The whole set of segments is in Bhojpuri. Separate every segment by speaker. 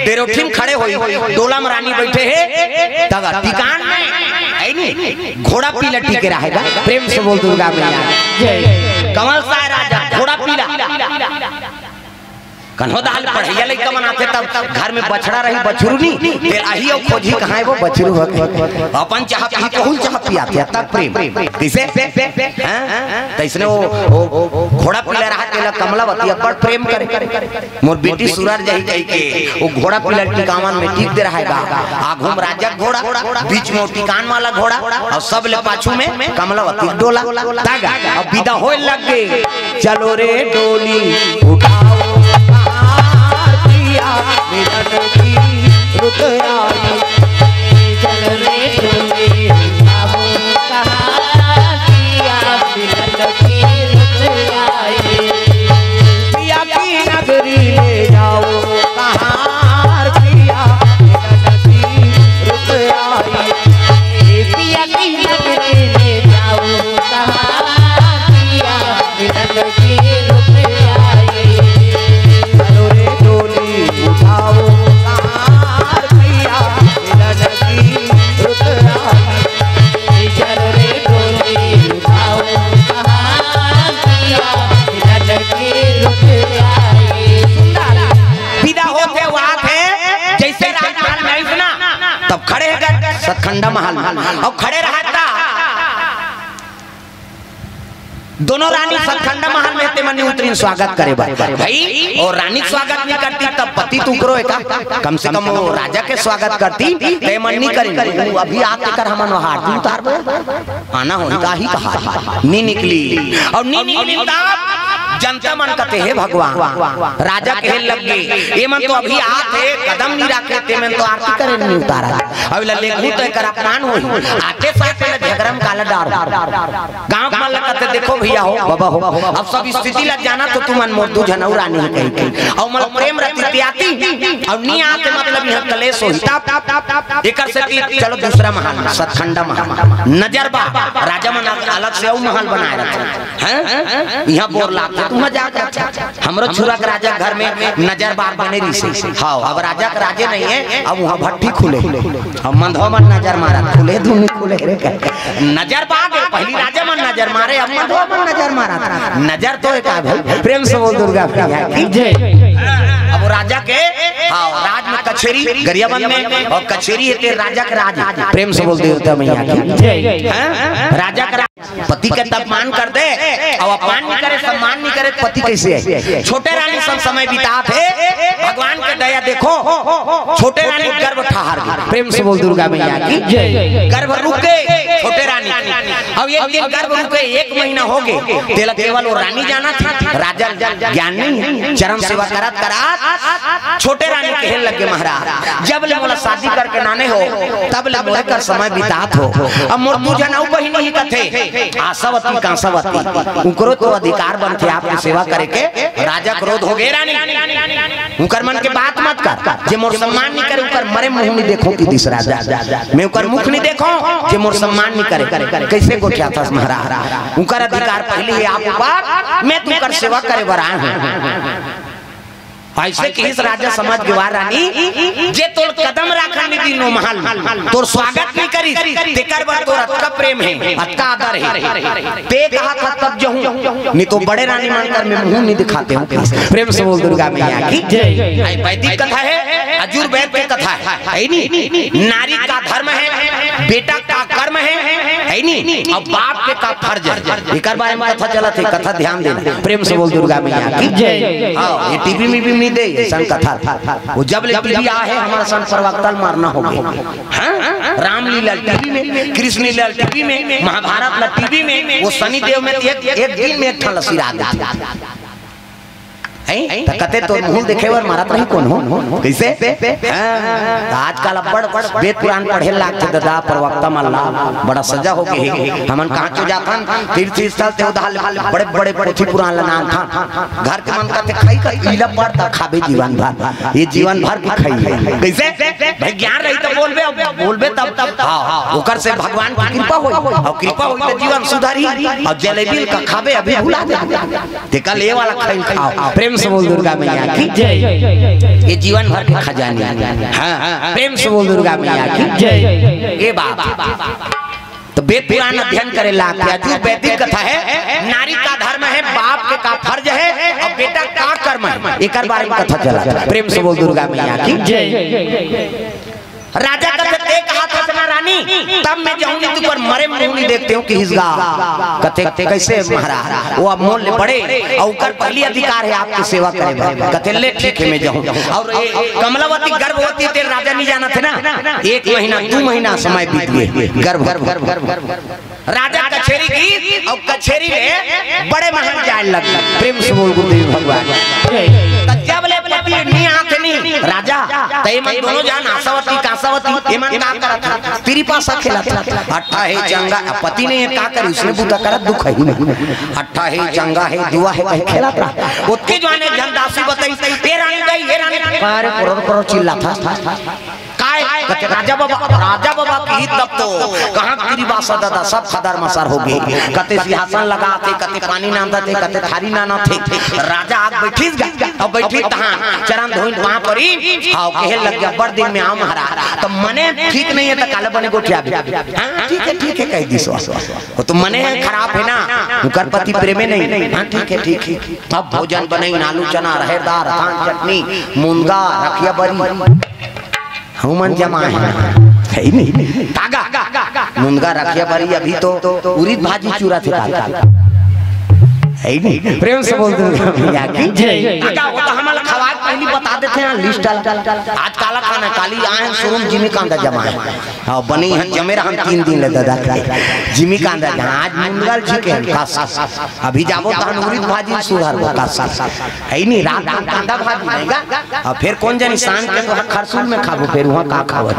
Speaker 1: डेरोठिम खड़े होई डोला में रानी बैठे है तब टिकान में है नी घोड़ा पीला टिके रहेगा। प्रेम से बोल दुर्गा मैया कमल साय राजा घोड़ा पीला कन्होदाल पढ़ैया लइका बनाते तब घर में बछड़ा रही बछरुनी फिर आही और खोजी कहां है वो बछरू अपन चाह पी कहूं चाह पियाते तब प्रेम कैसे तैसने वो घोड़ा पीला रहा तेला कमलावती बड़ प्रेम करे मोर बेटी सुरार जाई जाई के वो घोड़ा पीला टिकावन में टिक दे रहेगा आगुम राजा घोड़ा बीच में टिकान वाला घोड़ा और सब ले पाछू में कमलावती डोला तागा अब विदा होए लग गए चलो रे डोली उठाओ मिलन की रुत आई चल रे डोली बाबू कहां किया मिलन की रुत आई पिया की नगरी ले जाओ कहां किया मिलन की रुत आई पिया की नगरी ले जाओ कहां किया मिलन की रुत आई चलो रे डोली उठाओ कहां किया मिलन की रुत आई चलो रे डोली उठाओ कहां किया मिलन की रुत आई। विदा होते हुआ थे जैसे राजमहल में सुना तब खड़े है सतखंडा महल और खड़े रहता दोनों रानी सतखंडा महल में तेमनी उतरी स्वागत करे भाई और रानी स्वागत नहीं करती तब पति तू करो एका कम से कम वो राजा के स्वागत करती तेमन नहीं करी अभी आके कर हमन हार तू तार आना हो का ही कहा नी निकली और नी निकली जनता मन कहते है भगवान राजा कहे लग गए ये मन तो अभी आते कदम नहीं रखे ते मन तो आरती करे नहीं उतारा अब लेखू तो कर अपमान होई आते साथ में झगड़म काला डार गांव का मन कहते देखो भैया हो बाबा हो अब सब स्थिति लग जाना तो तुम मोर दू जनऊ रानी कही के और मन प्रेम रति आती और नी आते मतलब यहां कलेश होता एकर से चलो दूसरा महल सतखंडा महल नजरबा राजा मन अलग से और महल बनाए रखे हैं यहां बोर लाग तू मजाक हमरो छुरा के राजा घर में नजरबार बने रही से हां अब राजा के राजे नहीं है अब वहां भट्टी खुले हम मंधो मन नजर मारा खुले धुनी खुले रे नजरबार पहली राजा मन नजर मारे अब मंधो मन नजर मारा नजर तो एक भाई प्रेम से बोल दुर्गा मैया की जय। अब राजा के हां राज में कचेरी गरियाबंद में और कचेरी है तेरे राजा के राज प्रेम से बोल देवता मैया की जय। राजा का पति का अपमान कर दे और अपमान नहीं करे सम्मान नहीं करे पति कैसे है। छोटे रानी सब समय बिता थे भगवान का दया देखो छोटे रानी गर्भ ठहर प्रेम से बोल दुर्गा मैया की जय। गर्भ रुके छोटे रानी अब एक दिन गर्भ रुके 1 महीना हो गए तेला केवल वो रानी जाना था राजा ज्ञान नहीं चरम सेवा करत करत छोटे रानी कहे लगे महाराज जब ले मोला शादी करके नाने हो तब ले मोला कर समय बितात हो अब मोर तू जनाऊ बहिनी ही कथे आशावती कांसावती उकरो तो अधिकार बनते आपकी सेवा करे के राजा क्रोध हो गए रानी उकर मन के बात मत कर जे मोर सम्मान नहीं करे उकर मरे मुंह नहीं देखो कि दिस राजा मैं उकर मुख नहीं देखो जे मोर सम्मान नहीं करे कैसे गोठिया था महाराज उकर अधिकार पहले ही आप ऊपर मैं तुकर सेवा करे बरा हूं ऐसे किस राजा समझ गवा रानी जे तोर कदम राखन नहीं दिनो महल तोर स्वागत नहीं करी तेकर बार तोर अतका प्रेम है अतका आदर है ते कहा था तब जहूं नहीं तो बड़े रानी मानकर मैं मुंह नहीं दिखाते हूं प्रेम से बोल दुर्गा मैया की जय। वैदिक कथा है अजुर्वेद की कथा है नहीं नारी का धर्म है बेटा का कर्म है नहीं और बाप के का फर्ज है एकर बारे में कथा चलत है कथा ध्यान देना प्रेम से बोल दुर्गा मैया की जय। हां ये टीवी में भी नहीं दे सन कथा वो जब ले टीवी आ है हमारा सन परवक्तल मारना हो गया हां रामलीला टीवी में कृष्ण लीला टीवी में महाभारत ला टीवी में वो शनि देव में एक दिन में एक ठन लसीरा दे कते तो मुंह देखे वर मारत रही कौन हो कैसे आजकल बड़ वेद पुराण पढ़े लागते दादा प्रवक्ता मल्ला बड़ा सजा हो गई हमन कहां क्यों जाथन तीर्थ स्थल ते उधाल बड़े बड़े पोथी पुराण नाम था घर के मन करते खाई का इला पड़ता खाबे जीवन भर ये जीवन भर की खाई कैसे भाई ज्ञान रही तो बोलबे तब हां ओकर से भगवान की कृपा होई और कृपा होई तो जीवन सुधारी और जलेबी का खाबे अभी भुला दे ते कल ये वाला खाई खाओ प्रेम प्रेम से बोल दुर्गा मैया की जय। ये जीवन भर के खजाने। हाँ, प्रेम से बोल दुर्गा मैया की जय। ये बात तो वेद पुराण अध्ययन करेला क्या जो वैदिक कथा है, नारी का धर्म है, बाप के का फर्ज है और बेटा का कर्म है, एक बारे में कथा चला। प्रेम से बोल दुर्गा मैया की जय। राजा कहते कहा था ना रानी, तब मैं जाऊंगी तू पर मरे मुंह देखते हो कि हिजगा कहते कैसे महाराज वो अब मोल ले पड़े और कर पहली अधिकार है आपकी सेवा करे। कहते ले ठीक है मैं जाऊं। और कमलावती गर्भवती थे, राजा नहीं जाना थे ना, 1 महीना 2 महीना समय बीत गए गर्भ। राजा कचेरी की और कचेरी में बड़े महान जाए लगे। प्रेम से बोल गुरुदेव भगवान जब ले पति नहीं आंख नहीं राजा तय मन दोनों जान आशावती कासावती एमन का करत तेरी पास खेला अट्ठा है चंगा पति ने का कर उसने बुता कर दुख है नहीं अट्ठा है चंगा है दुआ है कह खेला था उसके जवाने जनदासी बताई ये रानी गई ये रानी पार करो चिल्ला था काय राजा बाबा की तब तो कहां गिरी बासा दादा सब खदर मसर हो गए। कते सिंहासन लगा थे, कते पानी नांदा थे, कते थारी नाना थे। राजा आग बैठी अब बैठी तहां चरण धोइन वहां परी हां कहे लग गया बड़ दिन में आ महाराज तो मने ठीक नहीं है तो काले बने गोठिया हां ठीक है कह दिसो वो तो मने खराब है ना उकर पति प्रेमे नहीं। हां ठीक है अब भोजन बनई आलू चना रहेदार धान चटनी मुनगा रखिया बरी हुमन जमा है नहीं तागा मुनगा रखिया बरी अभी तो उड़ीद भाजी चूरा थे है नहीं। प्रेम से बोल दुर्गा मैया की जय। वो तो हमारा खवाज पहली बता देते हैं लिस्ट आज काला खाना काली आए शुरू जिमी कांदा जमा है और बनी है जमेरा हम 3 दिन ले दादा जिमी कांदा आज मुंगल जी के कास अभी जाबो तो अनुरित भाजी सुधार वो कास है नहीं रात में कांदा भाजी रहेगा और फिर कौन जानी शान के तो खरसूल में खाबो फिर वहां का खाबो।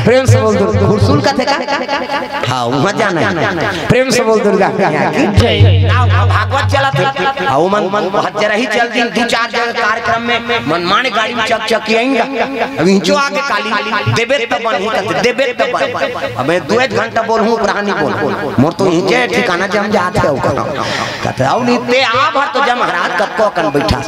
Speaker 1: प्रेम से बोल दुर्गा खरसूल का थे का हां वहां जाना है। प्रेम से बोल दुर्गा मैया की जय। भागवत चला मन जरा ही चल दिन 2-4 जगह कार्यक्रम में मनमाने गाड़ी में चक आएंगे अभी जो आगे काली देबे तब बन ही देबे तब अब मैं 2 घंटा बोल हूं प्राणी बोल मोर तो हिचे ठिकाना जम जाते हो कहते आओ नहीं ते आ भर तो जम महाराज कब कन बैठा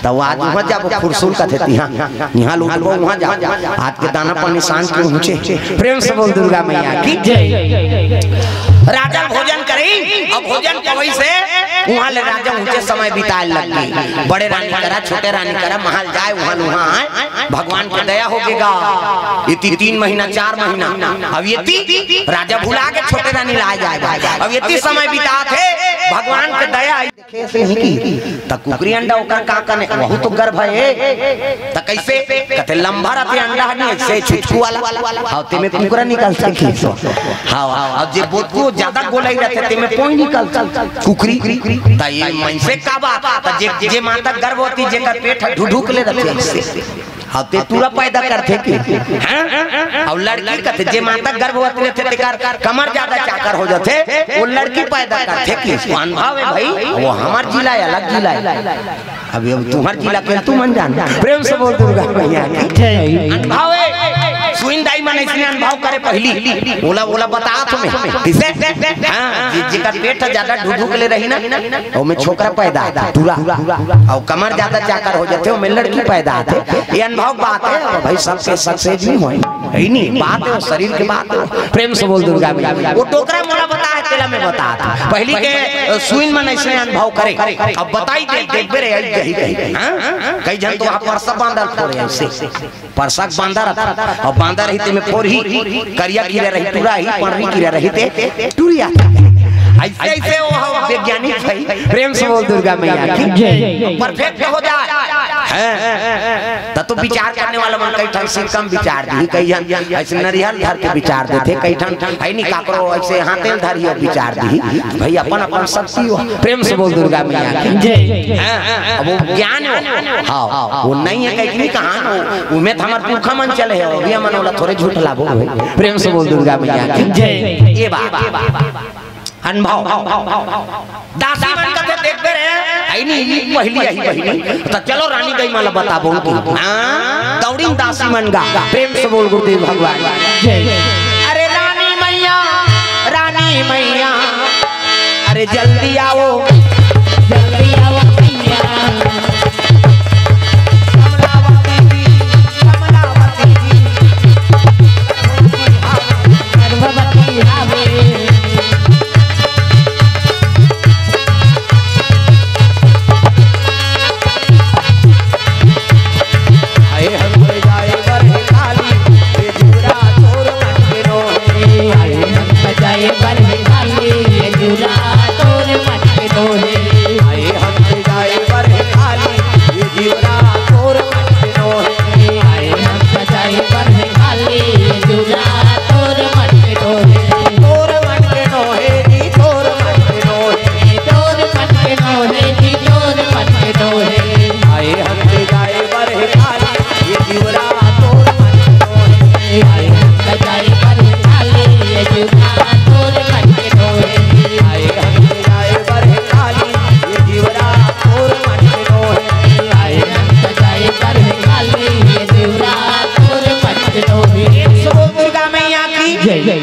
Speaker 1: तब आज वहां जब फुरसुल का थे यहां लूटबो वहां जा हाथ के दाना पर निशान के ऊंचे। प्रेम से बोल दुर्गा मैया की जय। राजा भोजन करी और भोजन के वही से वहां ले राजा ऊंचे समय बिताए लग गई। बड़े रानी करा छोटे रानी करा महल जाए वहां भगवान की दया होगेगा। ये 3 महीना 4 महीना अब ये राजा भुला के छोटे रानी ला जाए अब ये समय बिता थे भगवान की दया देखे नहीं की त कुकरी अंडा ओकर का कने वहु तो गर्भ है त कैसे कहते लंबा रहते अंडा नहीं ऐसे छुटकू वाला और ते में कुकरा निकल सके हां अब जे बोतको ज्यादा गोलाई रहते ते में पोई निकल कुकरी त ये मन से का बात त जे माता गर्भवती जेकर पेट ढुढुक ले रहते ऐसे हते पूरा पैदा करथे कि हां और लड़की कहते जे माता गर्भवती रहते तेकर कमर ज्यादा चाकर हो जाते वो लड़की पैदा करथे कि अनुभव है भाई वो हमार जिला है अलग जिला है अभी अब तुम्हार जिला के तू मन जान। प्रेम से बोल दुर्गा मैया की जय। अनुभव है सुइन दाई मन इसने अनुभव करे पहली ओला बता तुम्हें किसे हां जेकर पेट ज्यादा ढुढुक ले रही ना ओ में छोकरा पैदा पूरा और कमर ज्यादा चाकर हो जाते ओ में लड़की पैदा आते ये अनुभव बात है भाई सबसे सक्सेस नहीं होई है नहीं बात है शरीर के बात है। प्रेम से बोल दुर्गा मैया वो टोकरा मोला बता है तेला में बता था पहली के सुइन मन इसने अनुभव करे अब बताई दे देखबे रे कहीं हां कई जन तो आप परसक बांधा छोड़े ऐसे परसक बांधा रहता और बांधा रही ते में फोरही करिया गिरे रही पूरा ही पणरी गिरे रही ते टूरिया ऐसे ऐसे वो वैज्ञानिक है। प्रेम से बोल दुर्गा मैया की जय। परफेक्ट हो जाए तो विचार करने वाला मन कई ठन से कम विचार दी कई जन ऐसे नरियल धर के विचार देते कई ठन है नहीं काकरो ऐसे हाथे धरियो विचार दी भाई अपन अपन शक्ति हो। प्रेम से बोल दुर्गा मैया की जय। अब वो ज्ञान हो हां वो नहीं है कहीं नहीं कहां उमे तो हमार भूखा मन चले हो अभी मन वाला थोड़े झूठ लाभो भाई। प्रेम से बोल दुर्गा मैया की जय। ये बात अनुभव दासी मन का देखते रहे आई नहीं पहली आई बहिनी तो चलो रानी गई माला बताबो हां दौड़ी दासी मन गा। प्रेम से बोल गुरुदेव भगवान जय। अरे रानी मैया अरे जल्दी आओ मैया
Speaker 2: जय।